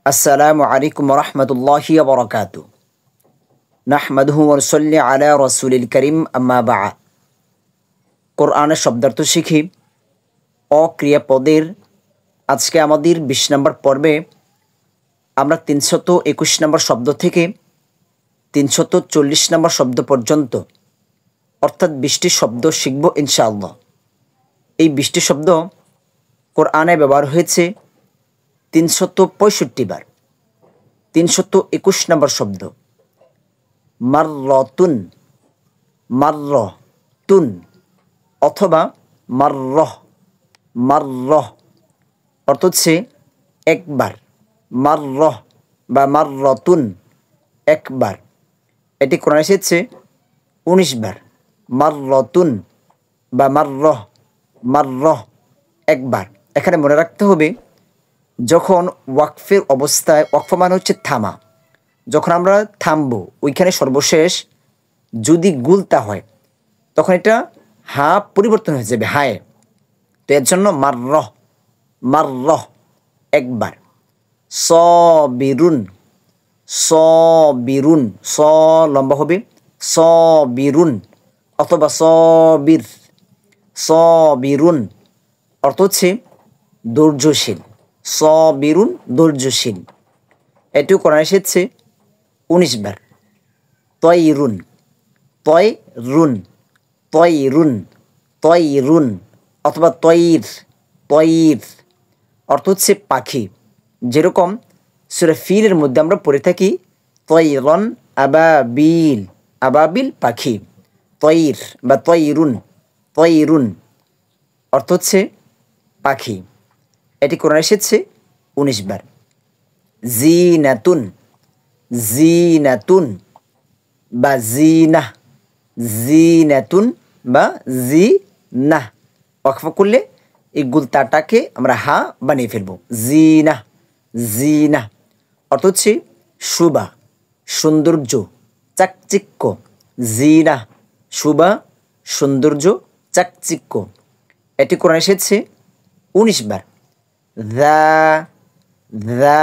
আসসালামু আলাইকুম রহমতুল্লাহি ওয়া বারাকাতুহু নাহমাদুহু ওয়া নুসাল্লি আলা রাসূলিল কারীম আম্মা বা'দ। কোরআনের শব্দার্থ শিখি অক্রিয়াপদের আজকে আমাদের ২০ নম্বর পর্বে আমরা ৩২১ নম্বর শব্দ থেকে ৩৪০ নম্বর শব্দ পর্যন্ত অর্থাৎ ২০টি শব্দ শিখব ইনশাআল্লাহ। এই ২০টি শব্দ কোরআনে ব্যবহার হয়েছে ৩৬৫ বার। ৩২১ নম্বর শব্দ মাররতুন, মাররতুন অথবা মাররহ, মাররহ অর্থ হচ্ছে একবার, মাররহ বা মাররতুন একবার। এটি কোরআনে এসেছে ১৯ বার। মাররতুন বা মাররহ, মাররহ একবার। এখানে মনে রাখতে হবে যখন ওয়াকফের অবস্থায়, ওয়াকফ মানে হচ্ছে থামা, যখন আমরা থামবো ওইখানে সর্বশেষ যদি গুলতা হয় তখন এটা হা পরিবর্তন হয়ে যাবে হায়। তো এর জন্য মাররহ, মাররহ একবার। সবিরুন, সবিরুন স লম্বা হবে সবিরুন অথবা সবির, সবিরুন অর্থ হচ্ছে ধৈর্যশীল, সবিরুন ধৈর্যশীল। এটিও কোরআনে এসেছে ১৯ বার। তয়রুন, তয়রুন, তয়রুন, তয়রুন অথবা তয়ির, তয়ির অর্থ হচ্ছে পাখি। যেরকম সূরা ফিলের মধ্যে আমরা পড়ে থাকি তয়রন আবাবিল, আবাবিল পাখি। তয়ির বা তয়রুন, তয়রুন অর্থ হচ্ছে পাখি। এটি কোরআনে এসেছে ১৯ বার। জিনাতুন, জিনাতুন বা জিনাহ, জিনাতুন বা জিনাহ ওয়াকফ করলে এই গুলতাটাকে আমরা হা বানিয়ে ফেলবো। জিনাহ, জিনাহ অর্থ হচ্ছে শোভা, সৌন্দর্য, চাকচিক্য। জিনাহ শোভা, সৌন্দর্য, চাকচিক্য। এটি কোরআনে এসেছে ১৯ বার। দা, দা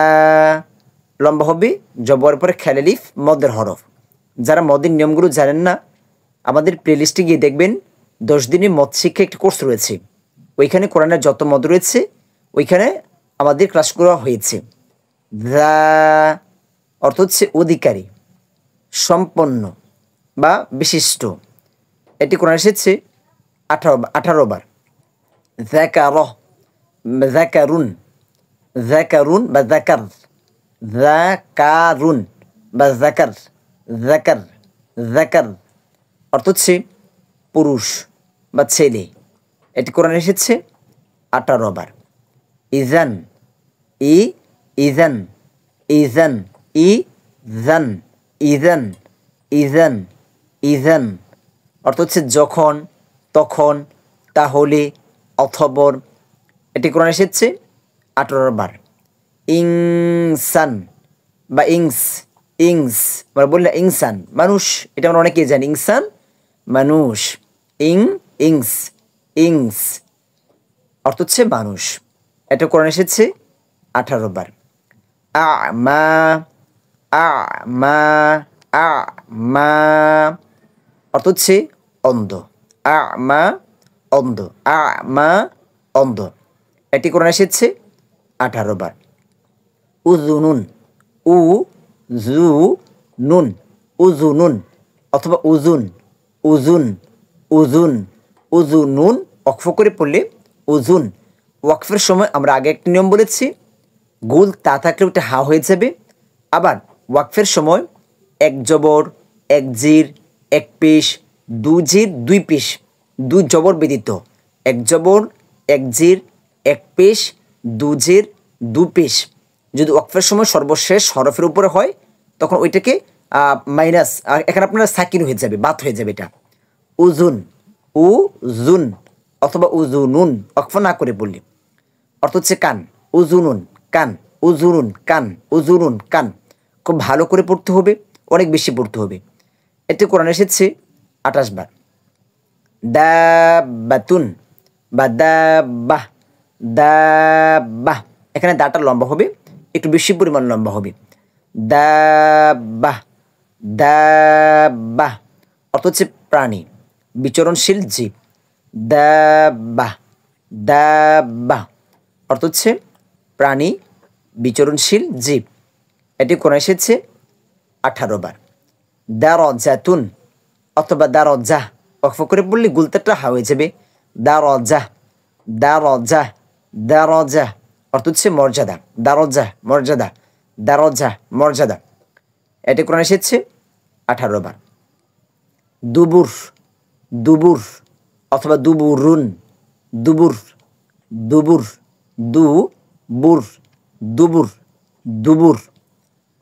লম্বা হবে জবর পরে খেলালিফ মদের হরফ। যারা মদের নিয়মগুলো জানেন না আমাদের প্লেলিস্টে গিয়ে দেখবেন ১০ দিনের মদ শিক্ষা একটি কোর্স রয়েছে, ওইখানে কোরআনের যত মদ রয়েছে ওইখানে আমাদের ক্লাস করা হয়েছে। দা অর্থ হচ্ছে অধিকারী, সম্পন্ন বা বিশিষ্ট। এটি কোরআন এসেছে ১৮ বার। যাকারহ, যাকারুন, যাকারুন বা যাকার, যাকারুন বা যাকার, যাকার, যাকার অর্থ হচ্ছে পুরুষ বা ছেলে। এটি কোরআনে এসেছে ১৮ বার। ইজান, ই ইজান, ইজান, ইজান, ইজান, ইজান, ইজান অর্থ হচ্ছে যখন, তখন, তাহলে, অথবর। এটি কোরআনে এসেছে ১৮ বার। ইনসান বা ইংস, ইংস আমরা বললে ইনসান মানুষ, এটা আমরা অনেকেই জানি। ইনসান মানুষ, ইংস, ইংস অর্থ হচ্ছে মানুষ। এটা কোরআনে এসেছে ১৮ বার। আমা, আমা, আমা অর্থ হচ্ছে অন্ধ। আমা অন্ধ, আমা অন্ধ। এটি কোরআনে এসেছে ১৮ বার। উযুনুন, উ জু নুন, উযুনুন অথবা উযুন, উযুন, উযুন, উযুনুন ওয়াকফ করে পড়লে উযুন। ওয়াকফের সময় আমরা আগে একটা নিয়ম বলেছি, গোল তা থাকলে ওটা হা হয়ে যাবে। আবার ওয়াকফের সময় এক জবর, এক জির, এক পেশ, দু জির, দুই পেশ, দুই জবর ব্যতীত এক জবর, এক জির, এক পেশ, দু জির, দু পেশ যদি ওয়াকফের সময় সর্বশেষ হরফের উপরে হয় তখন ওইটাকে মাইনাস, এখানে আপনার সাকিন হয়ে যাবে, বাত হয়ে যাবে। এটা উজুন, উ জুন অথবা উজুনুন ওয়াকফ না করে বললে অর্থ হচ্ছে কান। উজুনুন কান, উজুনুন কান, উজুনুন কান। খুব ভালো করে পড়তে হবে, অনেক বেশি পড়তে হবে। এতে কোরআন এসেছে ২৮ বার। দাবাতুন বা দাবাহ, দাবাহ এখানে দাটা লম্বা হবে, একটু বেশি পরিমাণ লম্বা হবে। দাব্বাহ, দাব্বাহ অর্থ হচ্ছে প্রাণী, বিচরণশীল জীব। দাব্বাহ, দাব্বাহ অর্থ হচ্ছে প্রাণী, বিচরণশীল জীব। এটি কোরআনে এসেছে 18 বার। দারজাতুন অথবা দারজাহ, ওয়াকফ করে বললে গুলতাটা হা হয়ে যাবে। দারজাহ, দারজাহ, দারজাহ অর্থ হচ্ছে মর্যাদা। দারজাহ মর্যাদা, দারজাহ মর্যাদা। এটি কোরআনে এসেছে 18 বার। দুবুর, দুবুর অথবা দুবুরুন, দুবুর, দুবুর, দুবুর, দুবুর, দুবুর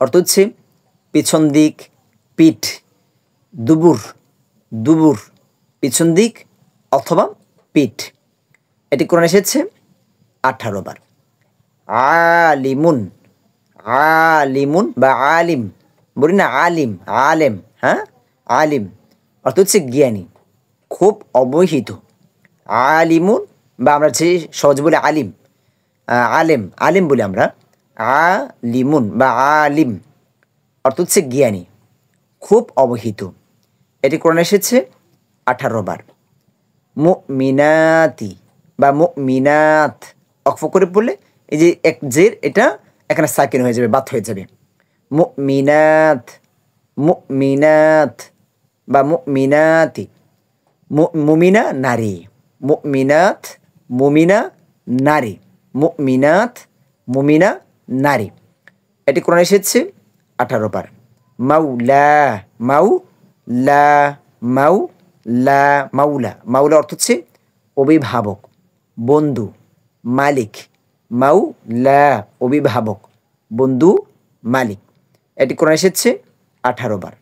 অর্থ হচ্ছে পিছন দিক, পিঠ। দুবুর, দুবুর পিছন দিক অথবা পিঠ। এটি কোরআনে এসেছে 18 বার। আলিমুন, আলিমুন বা আলিম, বলি না আলিম, আলেম, হ্যাঁ আলিম অর্থ হচ্ছে জ্ঞানী, খুব অবহিত। আলিমুন বা আমরা যে সহজ বলি আলিম, আলেম, আলিম বলি আমরা। আলিমুন বা আলিম অর্থ হচ্ছে জ্ঞানী, খুব অবহিত। এটি কোরআনে এসেছে 18 বার। মুমিনাতি বা মুমিনাত, অক্ফ করে পড়লে এই যে এক জের, এটা এখানে সাকিন হয়ে যাবে, বাত হয়ে যাবে। মুমিনাত, মুমিনাত বা মুমিনাতি, মুমিনা নারী, মুমিনাত মুমিনা নারী, মুমিনাত মুমিনা নারী। এটি কোরআনে এসেছে 18 বার। মাউলা, মাউলা, মাউলা, মাউলা, মাউলা অর্থ হচ্ছে অভিভাবক, বন্ধু, মালিক। মাউলা অভিভাবক, বন্ধু, মালিক। এটি কোরআনে এসেছে 18 বার।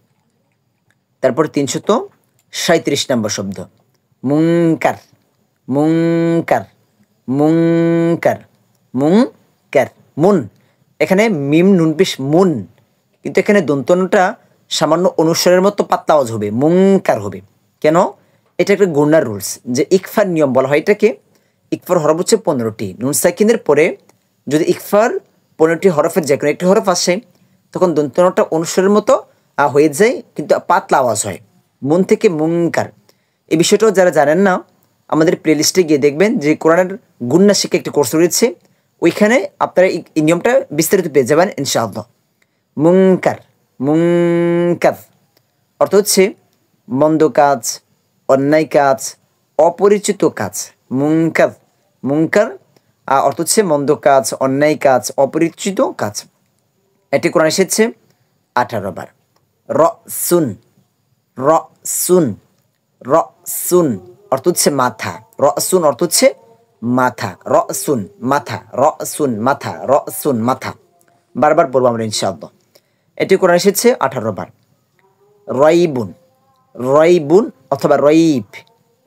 তারপরে 337 নম্বর শব্দ মুনকার, মুনকার, মুনকার, মুনকার, মুন। এখানে মিম নুন পেশ মুন, কিন্তু এখানে দন্তনটা সামান্য অনুসারের মতো পাতলা আওয়াজ হবে, মুনকার হবে। কেন? এটা একটা গুণার রুলস, যে ইকফার নিয়ম বলা হয় এটাকে। ইকফার হরফ হচ্ছে 15টি। নুন সাকিনের পরে যদি ইকফার 15টি হরফের যে কোনো একটি হরফ আসে, তখন দন্তনটা অনুসারের মতো হয়ে যায়, কিন্তু পাতলা আওয়াজ হয়, মুন থেকে মুনকার। এই বিষয়টাও যারা জানেন না, আমাদের প্লেলিস্টে গিয়ে দেখবেন যে কোরআনের গুন্না শিক্ষা একটি কোর্স রয়েছে, ওইখানে আপনারা এই নিয়মটা বিস্তারিত পেয়ে যাবেন ইনশাআল্লাহ। মুনকার, মুনকার অর্থ হচ্ছে মন্দ কাজ, অন্যায় কাজ, অপরিচিত কাজ। মুনকার, মুনকার অর্থ হচ্ছে মন্দ কাজ, অন্যায় কাজ, অপরিচিত কাজ। এটি কোরআন এসেছে 18 বার। রসুন, রসুন, রসুন অর্থ হচ্ছে মাথা। রসুন অর্থ হচ্ছে মাথা, রসুন মাথা, রসুন মাথা, রসুন মাথা। বারবার বলবো আমরা ইনশাআল্লাহ। এটি কোরআন এসেছে 18 বার। রয়বুন, রয়বুন অথবা রয়িব,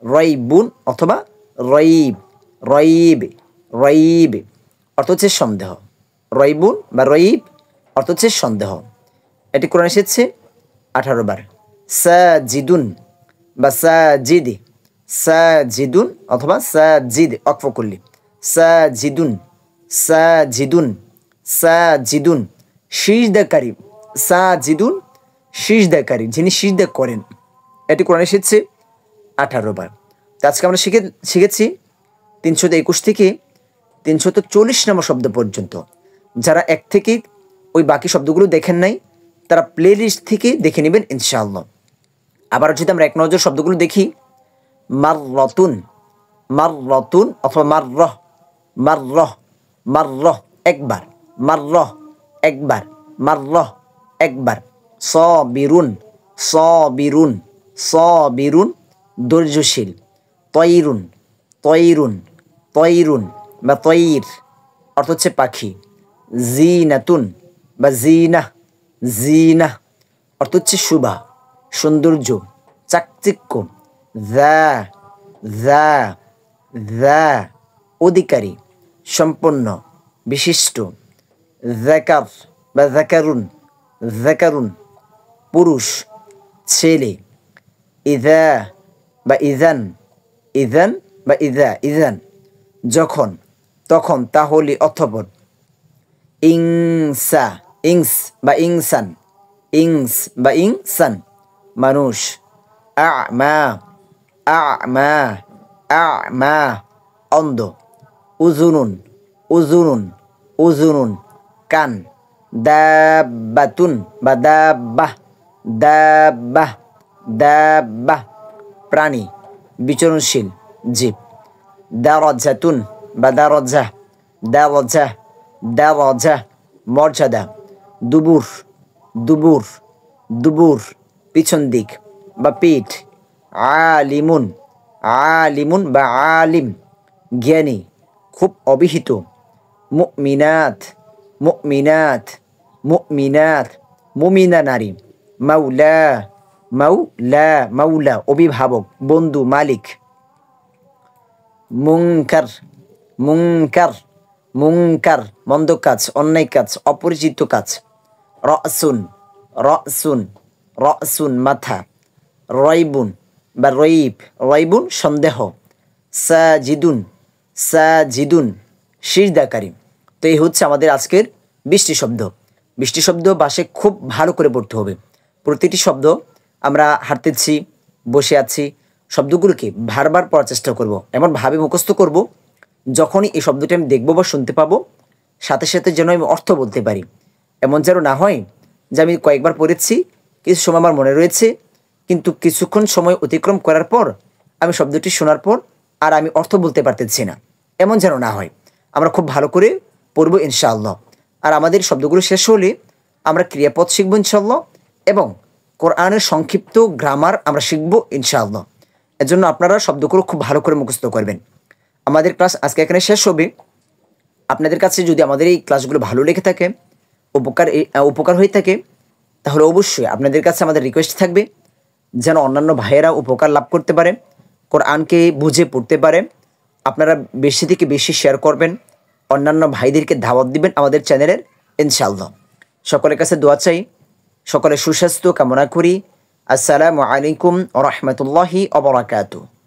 রয়বুন অথবা রয়িব, রয়িব, রয়িব অর্থ হচ্ছে সন্দেহ। রয়বুন বা রয়িব অর্থ হচ্ছে সন্দেহ। এটি কোরআন এসেছে 18 বার। সাজিদুন বা সাজিদ, সাজিদুন অথবা সাজিদ অক্ফ করলি। সাজিদুন, সাজিদুন, সাজিদুন সিজদাকারী, সাজিদুন সিজদাকারী, যিনি সিজদা করেন। এটি কোরআন এসেছে 18 বার। তো আজকে আমরা শিখেছি 321 থেকে 340 নম্বর শব্দ পর্যন্ত। যারা এক থেকে ওই বাকি শব্দগুলো দেখেন নাই, তারা প্লে লিস্ট থেকে দেখে নেবেন ইনশাআল্লাহ। আবার যদি আমরা এক নজর শব্দগুলো দেখি, মাররতুন, মাররতুন অথবা মাররহ, মাররহ, মাররহ একবার, মাররহ একবার, মাররহ একবার। সবিরুন, সবিরুন, সবিরুন ধৈর্যশীল। তয়রুন, তয়রুন, তয়রুন বা তয়ির অর্থ হচ্ছে পাখি। জিনাতুন বা জিনা, জিনা অর্থ হচ্ছে শোভা, সৌন্দর্য, চাকচিক্য। দা, দা, দা অধিকারী, সম্পন্ন, বিশিষ্ট। যাকার বা যাকারুন, যাকারুন পুরুষ, ছেলে। ইদা বা ইদান, ইদান বা ইদা, ইদান যখন, তখন, তাহলে, অথবা। ইংসা, ইংস বা ইনসান, ইংস বা ইনসান মানুষ। আ'মা, আ'মা, আ'মা অন্ধ। উজুনুন, উজুনুন, উজুনুন কান। দাব্বাতুন বা দাব্বাহ, দাব্বাহ, দাব্বাহ প্রাণী বিচরণশীল জীব। দারাজাতুন বা দারাজা, দারাজা, দারাজা মর্যাদা। দুবুর, দুবুর, দুবুর পিছন দিক বা পিঠ। আলিমুন, আলিমুন বা আলিম জ্ঞানী খুব অবিহিত। মুমিনাত, মুমিনাত, মুমিনাত মুমিনা নারী। মাওলা, মাওলা, মাওলা অভিভাবক বন্ধু মালিক। মুনকার, মুনকার, মুনকার মন্দ কাজ অন্যায় কাজ অপরিচিত কাজ। রসুন, রসুন, রসুন মাথা। রয়বুন বা রয়িব, রয়বুন সন্দেহ। সাজিদুন, সাজিদুন সিজদাকারী। তো এই হচ্ছে আমাদের আজকের 20টি শব্দ। 20টি শব্দ বাসে খুব ভালো করে পড়তে হবে। প্রতিটি শব্দ আমরা হাঁটতেছি, বসে আছি, শব্দগুলোকে বারবার পড়ার চেষ্টা করব, এমনভাবে মুখস্থ করব যখনই এই শব্দটি আমি দেখব বা শুনতে পাবো সাথে সাথে যেন আমি অর্থ বলতে পারি। এমন যেন না হয় যে আমি কয়েকবার পড়েছি, কিছু সময় আমার মনে রয়েছে, কিন্তু কিছুক্ষণ সময় অতিক্রম করার পর আমি শব্দটি শোনার পর আর আমি অর্থ বলতে পারতেছি না। এমন যেন না হয়। আমরা খুব ভালো করে পড়ব ইনশাআল্লাহ। আর আমাদের শব্দগুলো শেষ হলে আমরা ক্রিয়াপদ শিখব ইনশাআল্লাহ এবং কোরআনের সংক্ষিপ্ত গ্রামার আমরা শিখব ইনশাআল্লাহ। এজন্য আপনারা শব্দগুলো খুব ভালো করে মুখস্থ করবেন। আমাদের ক্লাস আজকে এখানে শেষ হবে। আপনাদের কাছে যদি আমাদের এই ক্লাসগুলো ভালো লেগে থাকে, উপকার হয়ে থাকে, তাহলে অবশ্যই আপনাদের কাছে আমাদের রিকোয়েস্ট থাকবে যেন অন্যান্য ভাইয়েরা উপকার লাভ করতে পারে, কোরআনকে বুঝে পড়তে পারে। আপনারা বেশি থেকে বেশি শেয়ার করবেন, অন্যান্য ভাইদেরকে দাওয়াত দিবেন আমাদের চ্যানেলের ইনশাআল্লাহ। সকলের কাছে দোয়া চাই, সকলের সুস্বাস্থ্য কামনা করি। আসসালামু আলাইকুম ওয়া রাহমাতুল্লাহি ওয়া বারাকাতুহু।